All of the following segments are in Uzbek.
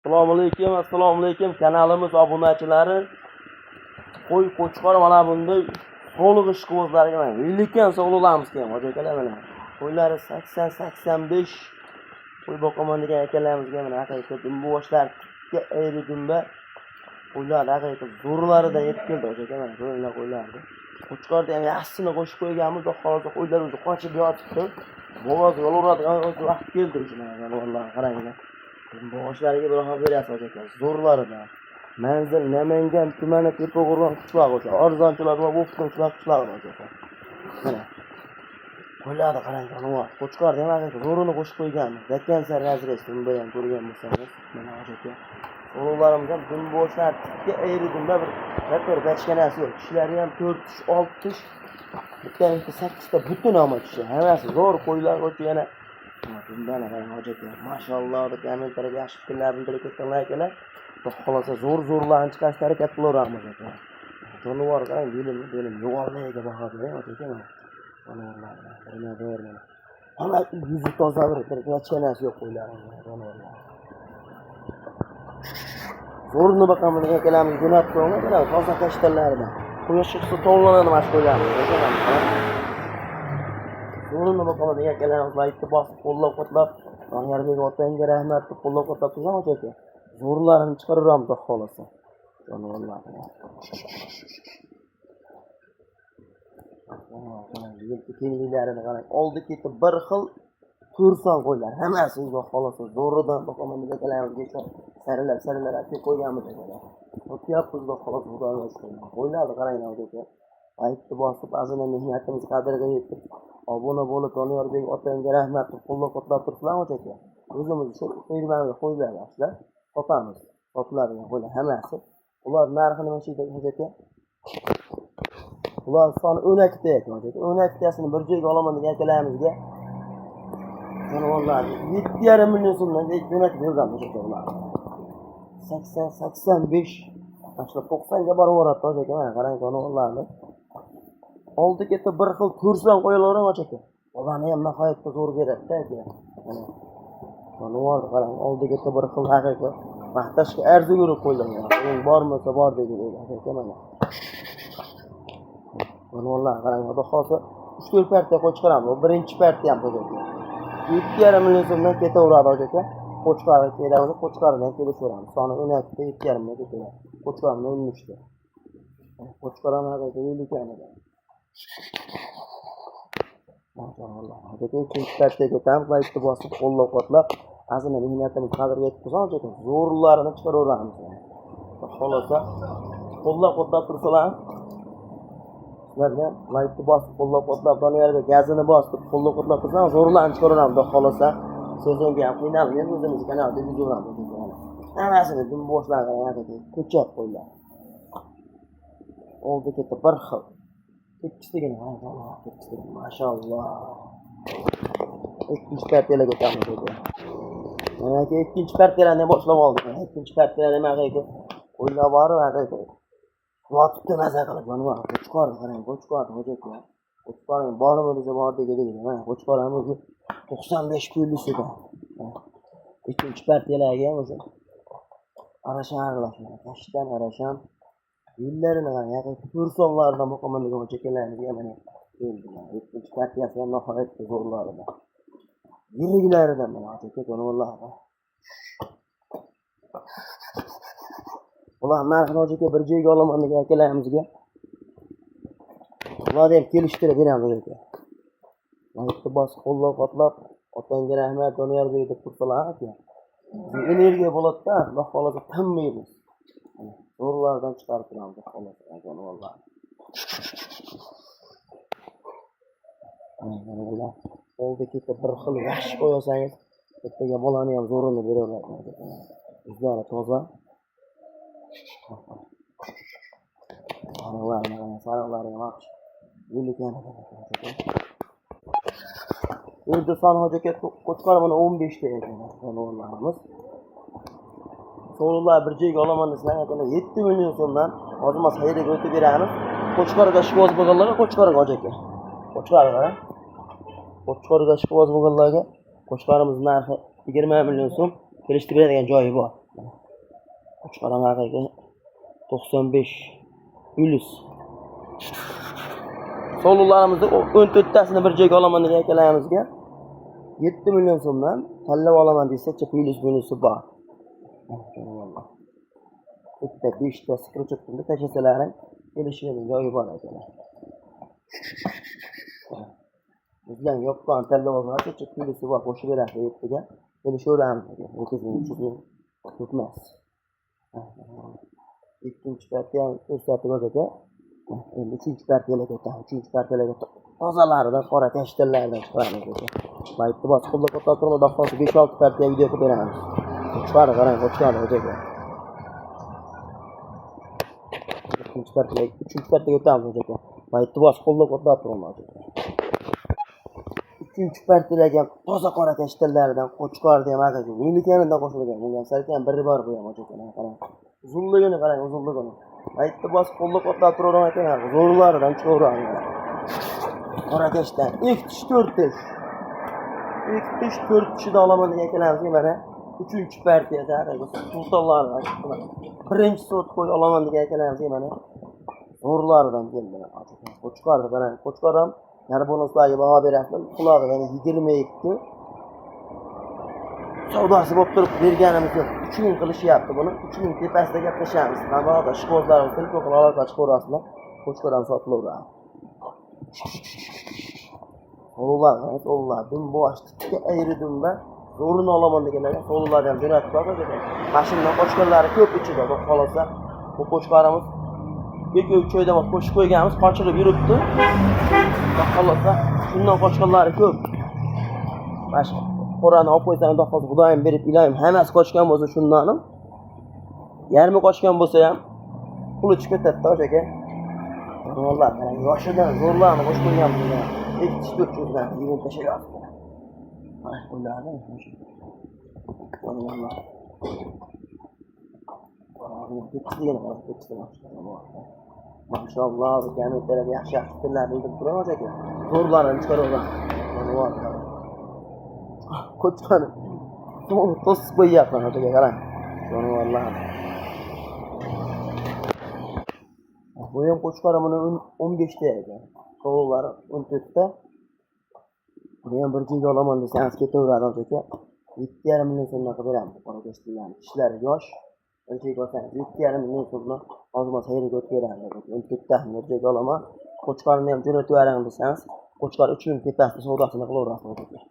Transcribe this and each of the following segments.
Assalomu alaykum kanalimiz obunachilari. Qo'y qo'chqor mana bunday to'liq ishqibozlarga mana lekin sog'lolamiz keyin hojakalar mana. Qo'ylari 80-85 qo'y boqaman degan akalarimizga mana haqiqatan bu boshlarga ayri dumba qo'ylar haqiqatan zo'rlaridan yetib keldi hojaka mana qo'ylar qo'ylardi. Qo'chqorda ham yaxshisini qo'shib qo'yganmiz, hozir qo'ylar o'zi qochib yotibdi. Bovoz yo'luradigan vaqt keldi mana vallahi qaranglar. Boshlariga bir xabar beryapsiz hojaka. Zo'rlaridan. Manzil Namangan tumani Tepag'o'rg'on qishlog'i o'sha arzonchilar va bo'ftonchilar qishlog'i hojaka. Mana. Qo'ylarni qarang, mana qo'chqor demak zo'rini qo'shib qo'yganmiz. Zakkan sar razres bunda ham ko'rgan bo'lsangiz, mana hojaka. O'g'illarimiz ham bun boshlar tikka ayridimda bir bachkanasi yo'q. Kishlari ham 4-6 tish. Bitta 8 ta butun ama kishi. Hammasi zo'r qo'ylar o'tib yana bundan qarang hojaka. Mashalloh deb kommentariyada yaxshi fikrlar bildirib ketganlar akalar. Xohlasa zo'rlarni chiqarishga harakat qilaveramiz aka. Jonivor qarang, belim yo'g'onligiga baho bering hojaka mana. Jonivorlar mana bermang. Hamma yuzi toza bir bachkanasi yo'q qo'ylarning jonivorlar. Zo'rni boqaman degan akalarimiz jo'natib qo'ygan mana toza kashtanlaridan. Quyosh chiqsa tovlanadi mana shu qo'ylarni. Zo'rini boqaman degan akalarimiz laytni bosib qo'llab-qo'tlab, Doniyorbek otangga rahmat deb qo'llab-qo'tlab turgan hojaka. Zo'rlarini chiqaramiz xohlasa. Jonivorlar. Kenglilarini qarang. Oldi ketib bir xil turson qo'ylar. Hammasi o'zi xohlasa zo'ridan boqaman degan akalarimiz saralab olib qo'yganmiz akalar. O'tyapmiz xohlasa xudoga shukr. Qo'ylarni qarang hojaka. Aytdi bosib azina mehnatimiz qadriga yetib. Obuna bo'lib Doniyorbek otangga rahmat deb qo'llab-qo'tlab turiblar hojaka. O'zimiz shu firmaga qo'ylar ashlar. Sotamiz. Sotiladigan qo'ylar hammasi. Ular narxi nima deydi hojaka? Ular soni 12 ta ekan hojaka. 12 tasini bir joyga olaman degan akalarimizga jonivorlar 7,5 million so'mdan jo'natib bergan hojaka ular. 80-85 ashla 90 ga boraveradi hojaka mana qarang jonivorlarni. Oldi ketib bir xil tursan qo'yaveradi hojaka. Ularni ham nihoyatda zo'r beradi-da aka. Mana jonivor qarang oldi ketib bir xil haqiqiy maqtashga arzigulik qo'yilgan. Eng bormasa bor degan aka mana. Jonivorlar qarang xudo xohlasa 3-4 partiya qo'y chiqaramiz. Birinchi partiya ham hojaka. 7,5 million so'mdan ketaveradi hojaka. Qo'chqorga keladi, qo'chqordan kelishaveramiz. Soni 12 ta 7,5 million ketadi. Qo'chqorni 13 ta. Qo'chqor ham haqiqiy ekan. Maşallah. Hojaka ikkinchi partiyaga o'tamiz. Laytni bosib qo'llab-qo'tlab azina mehnatimiz qadriga yetib qolsa hojaka zo'rlarini chiqaraveramiz. Xohlasa qo'llab-qo'tlab tursalar sizlarga laytni bosib qo'llab-qo'tlab Doniyorbek gazini bosib qo'llab-qo'tlab tursa zo'rlarni chiqaraveramiz. Xohlasa so'zimga ham qiynalmaymiz, o'zimiz kanalda yuzuramiz. Hammasini dum boshlarga haqiqiy ko'chat qo'ylar. Oldi ketib bir xil. Ikkisiga maşallah. Ikkinchi partiyalarga o'tamiz aka. Mana ikkinchi partiyalarni boshlab oldik. Ikkinchi partiyalar nima aka? O'ylab borib aka. Yotibdi maza qilib jonivor. Qo'chqor qarang, qo'chqor hojaka. Qo'chqorning bormi desa bor deganda. Mana qo'chqor ham o'zi 95 pullik ekan. Ikkinchi partiyalarga ham o'zi arashan aralashma. Tashdan arashan yillarini qarang, yaqin tursonlardan boqaman degan chekalarimizga mana keldilar. Ikkinchi partiyasi ham nihoyatda zo'rlarida. Yiriglaridan mana aka jonivorlar. Ular narxini aka bir joyga olaman degan akalarimizga ular ham kelishtirib beramiz aka. Laytni bosib qo'llab-qo'tlab otangga rahmat Doniyorbek deb tursalar aka. Energiya bo'ladi-da, Alloh xohlasa tanmaymiz. Zo'rlardan chiqarib turamiz xohlasa jonivorlar. Mana bular oldi ketib bir xil yaxshi qo'ysangiz, bittaga bolani ham zo'rini beraveradi. O'zlari toza. Sariqlari ham yaxshi. Yo'likan aka. Endi son hojaka qo'chqor mana 15 ta ekan jonivorlarimiz. So'rlar bir joyga olaman desalar, 7 million so'mdan hozirmas xayriga o'tib beramiz. Qo'chqorga ishqiboz bo'lganlarga qo'chqorga hojaka. Qo'chqorga. Qo'chqorga ishqiboz bo'lganlarga qo'chqorimiz narxi 20 million so'm kelishtiradigan joyi bor. Qo'chqoram haqiqiy 95 Yulus. Sovliqlarimizni 14 tasini bir joyga olaman degan akalarimizga 7 million so'mdan tanlab olaman desa, Yulus bor. Valloh. Bitta 5 ta skrochotni tashlasalaring kelishadigan joyi bor akalar. Bizdan yoqqan tanlab olmasa, Yulus bor, qo'shib beradi yettiga. Kelishaveramiz degan. 300 tutmas. Ikkinchi partiya ko'rsatib o'tadi. Endi uchinchi partiyalarga o'tamiz. Uchinchi partiyalarga tozalaridan, qora tashtillardan chiqaramiz ekan. Baytni bosib qo'llab o'tirib, dahosi 5-6 partiya video qilib beramiz. Chiqarib qarang, qo'chqarib o'tadi. Uchinchi partiyaga o'tamiz ekan. Baytni bosib qo'llab o'tirib. Uchinchi partiyalarga toza qora tashtillardan qo'chqardi ham aka. Milikanidan qo'shilgan. Bunga salkam bir bor qo'yaman ekan. Qarang. Uzunligini qarang, uzunligini. Aytdi bosib qo'llab o'tirib ekan. Zo'rlaridan chiqaveradi. Qora tashdan 2-4 tish. 2-4 tishni olaman degan ekanlarga mana 3-chi partiyada sultonlardan birinchi sort qo'y olaman degan ekanlarga mana zo'rlaridan keldi. Qo'chqardi qarang. Qo'chqaram yana bonuslarga baho berasizlar. Qulog'i yana 22. Savdosi bo'lib turib berganimizni 3 ming qilishyapti buni. 3 ming tepasida gaplashamiz. Navoda shikoyatlarimiz telefon orqali aloqa chiqarasizlar. Qo'chqaram sotilaveradi. Sovliqlar, dum boshga ayridim-da. Zo'rini olaman deganlarga sovliqlardan jo'natib qo'yadi. Mashinadan qochganlari ko'p ichida, xohlasa bu qo'chqarimiz Beko'y choyda qo'shib qo'yganmiz, qochirib yuribdi. Xohlasa shundan qochganlari ko'p. Mana Qur'onni olib qo'ysam, xohlasa Xudoyim berib iloyim hammasi qochgan bo'lsa shundan ham. Yarmi qochgan bo'lsa ham pul chiqib ketadi o'shaga. Valloh, yoshidan zo'rlarni qo'shib qo'yganmiz. 2-4 cho'zgan, yig'in tashlayapti. Mana qo'ylarni valloh. Maşallah, kameralarga yaxshi fikrlarni bilib turamiz ekan. Zo'rlarni chiqaraveradi. Qo'chqani to'sib qo'yyapman o'shaga qarang. Valloh. Bu ham qo'chqari buni 15 ta ekan. Qo'llari 14 ta. Buni ham bir joyga olaman desangiz ketaveradi o'shaga. 7,5 million so'mdan qilib beramiz. Qora tashtillarni. Ishlari yosh. O'shaga olsangiz 7,5 million so'mdan ozmas xayriga o'tib beradi. 14 ta bir joyga olaman. Qo'chqarni ham jo'natib beraman desangiz, qo'chqar 3 ming tepasida savdosini qilaverasiz.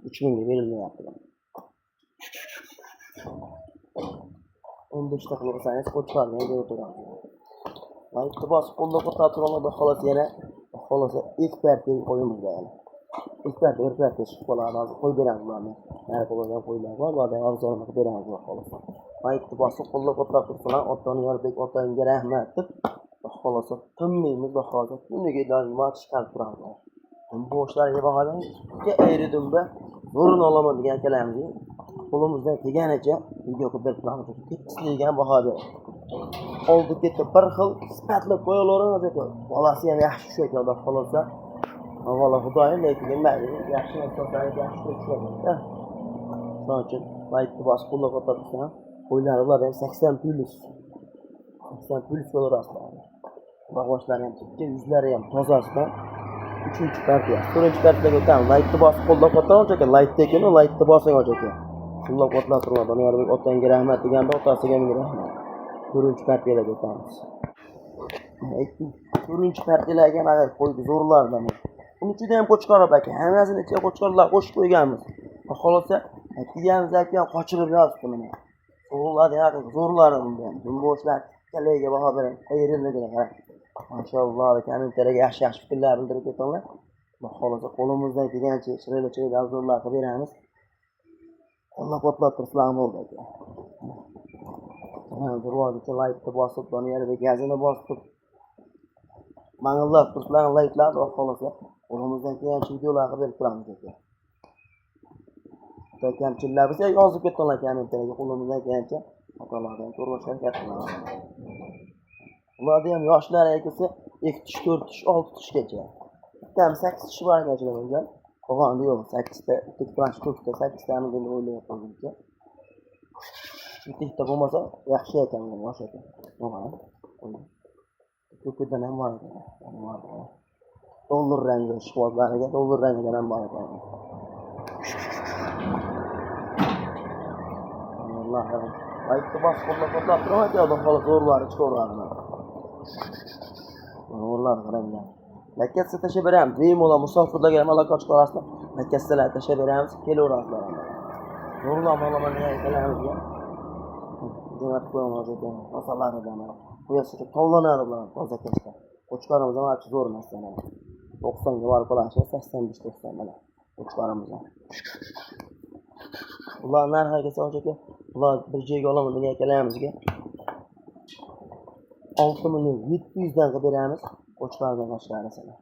3 mingga berilmayapti. 15 ta qilib olsangiz qo'chqarni ham jo'natib Baytni bosib qo'llab o'tirib xolos yana xolasa ilk partiyaga qo'yamiz yana. İlk partiya chiqib qoladi. Hozir qo'yib beramiz ularni. Nari qo'ygan qo'ylar bor, ulardan arzonini qilib beramiz xolos. Baytni bosib qo'llab o'tiribsizlar, otani yorbek otangga rahmat deb xolos tinmaymiz hozir. Kuniga doim chiqarib turamiz. Bu ishlarga bahodan ayridim-da, zo'rini olaman degan akalarimiz qo'limizdan kelganicha video qilib berib turamiz. Ketishligan baho berib. Oldi ketib bir xil sifatlab qo'yaveramiz ekan. Bolasi ham yaxshi shu ekan, xolosa. Avvalo Xudoyim lekin mayli, yaxshi narsalarga yaxshi tushadi. Shuning uchun baytni bosib qo'llab o'tiribsan, qo'ylar ular ham 80 plyus. 80 plyus bo'larasizlar. Bag'oshlari ham chiqdi, yuzlari ham tozasidan. 3-chi partiya. 4-chi partiyaga o'tamiz. Baytni bosib qo'llab o'tiramiz ekan, laytni bosing ekan. Qo'llab o'tlab turadi. Yorbek otangga rahmat deganda otasiga ming rahmat. 4-chi partiyaga o'tamiz. 4-chi partiyaga mana qo'ydi zo'rlardan. Uni ichida ham qo'chqarib aka, hammasini ichiga qo'chqarlar qo'shib qo'yganmiz. Xolosa, aytganimiz aka qochirib yozdi mana. Zo'rlari bundan. Jumbo'shlar kalaga baho berib, ayrilmagan qarang. Mashalloh, kommentariyga yaxshi fikrlar bildirib ketinglar. Xolosa qo'limizdan kelgancha chiroyli zo'rlar qilib beramiz. Alloh qo'tlab tursin bo'ldi aka. Mana zo'rlarni laytni bosib, Doniyarbek gazini bosib mang'illab tursin laytlar va xolosa qo'limizdan kelgancha videolar qilib berib turamiz aka. Kamchiliklar bo'lsa yozib ketinglar kommentariyga, qo'limizdan kelgancha xatolardan ko'rishga harakat qilamiz. Ularda ham yoshlari kelsa 2 tish, 4 tish, 6 tishgacha. Bittami 8 tish bor ekan bo'lgan. Qolgani yo'q, 8 ta, 2 transh 4 ta, 8 tani deb o'ylayapman. Bitta bo'lmasa yaxshi ekan, yosh ekan. Mana. Ko'kdan ham bor ekan. Dollar rangi ishqibozlariga dollar rangidan ham bor ekan. Alloh. Aytdi bas qo'llab qo'llab turadi, xudo xolos zo'rlari chiqaveradi. Zo'rlar qaranglar. Lakkasi tashlab beramiz. Bemalol musofirlarga ham aloqa chiqarasizlar. Lakkasilar tashlab beramiz, kelaverasizlar. Zo'rlar malalarga aytalamizga. Jo'natib qo'yamiz ekan. Masallardan bu yerda tovlanadi bular toza kashda. Qo'chqarimiz ham achi zo'r emas yana. 90 ga borib qoladi, 85 90 mana. Qo'chqarimiz ham. Ular narxiga so'rashga, ular bir joyga olaman degan akalamizga 6 million 700 dan qilib beramiz. Qo'chqardan tashqari sana.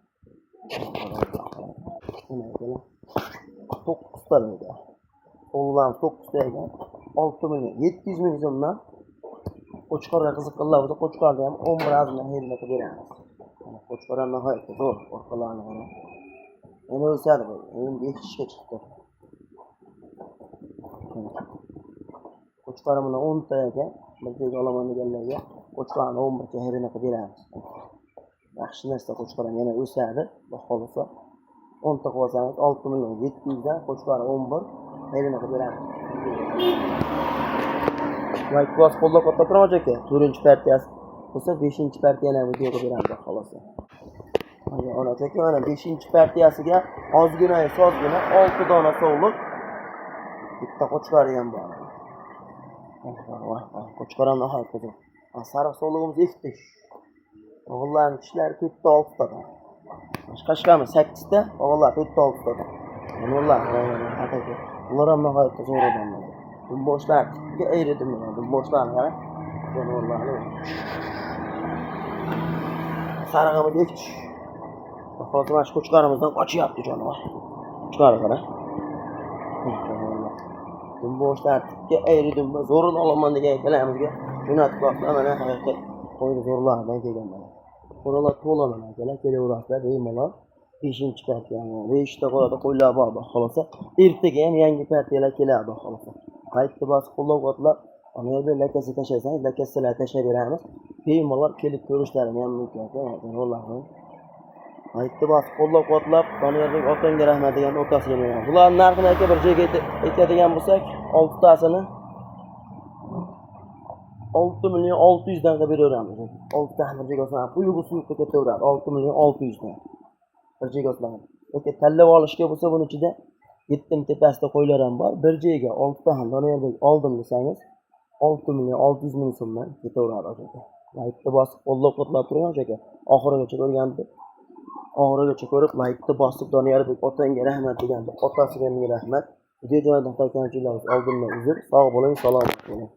Mana akalar 9 ta edi. O'g'lan 9 ta ekan. 6 million 700 ming so'mdan Qo'chqorga qiziqqanlar bo'lsa, Qo'chqorda ham 11 azimdan hezna qilib beramiz. Qo'chqor ham nihoyatda zo'r orqalarni qarang. Endi o'sadi bu. Endi eshishga chiqdi. Qo'chqorimni 10 ta ekan. Bir joyga olaman deganlarga Qo'chqorni 11 ta hezna qilib beramiz. Yaxshi narsa Qo'chqor ham yana o'sadi. Xohlasa 10 ta qo'ysangiz 6 million 700 dan Qo'chqor 11 hezna qilib beramiz. Like bos qo'llab qo'yib aka. 4-partiyasi bo'lsa 5-partiyani ham videoga beramiz xolos. Mana ona aka mana 5-partiyasiga ozgina sozgina 6 dona sovliq bitta qo'chqor ham bor. Qo'chqor ham nihoyatda zo'r. Sariq sovlig'imiz ikkita. O'g'illarning kishilar 4-6 ta. Qashqami 8 ta, o'g'illar 4-6 ta. Ular ham nihoyatda zo'r odamlar. Boshlarga ayirdim men. Boshlarni qarang. Jonivorlarni. Sarig'imiz ikkita. Hozir mana shu qo'chqarimizdan qochyapti jonivor. Qo'chqarni qarang. Boshlarga ayirdim. Zo'rini olaman degan akalamizga jo'natib qo'yiblar. Mana haqiqat qo'yni zo'rlardan kelganlar. Qo'ylar to'laman akalar, kelaverasizlar bemalol. 5-partiyani 5 ta qo'ylar bor, xohlasa. Ertaga ham yangi partiyalar keladi, xohlasa. Qaytdi bas qo'llab-qo'tlab, ana yerda lakkasi tashlaysangiz, lakkasilar tashlab beramiz. Bemalol kelib ko'rishlarini ham mumkin ekan, rollarni. Qaytdi bas qo'llab-qo'tlab, Doniyorbek otangga rahmat degan otasiga men. Bularning narxini aka bir joyga aytadigan bo'lsak, 6 tasini 6 million 600 dan qilib beraveramiz. 6 ta bir joyga olsam, quyuq suyuqqa ketaveradi. 6 million 600 dan. Bir joyga olsam. Aka tanlab olishga bo'lsa, buning ichida 7 tepasida qo'ylar ham bor. Bir joyga 6 ta ham Doniyorbek oldim desangiz 6 million 600 ming so'mdan ketaveradi aka. Like'ni bosib qo'llab-qo'tlab turing aka. Oxirigacha ko'rganda oxirigacha ko'rib like'ni bosib Doniyorbek otangga rahmat deganda otasiga ming rahmat. Video joyidan tayyorlangan oldindan uzr. Sog' bo'ling, salomat bo'ling.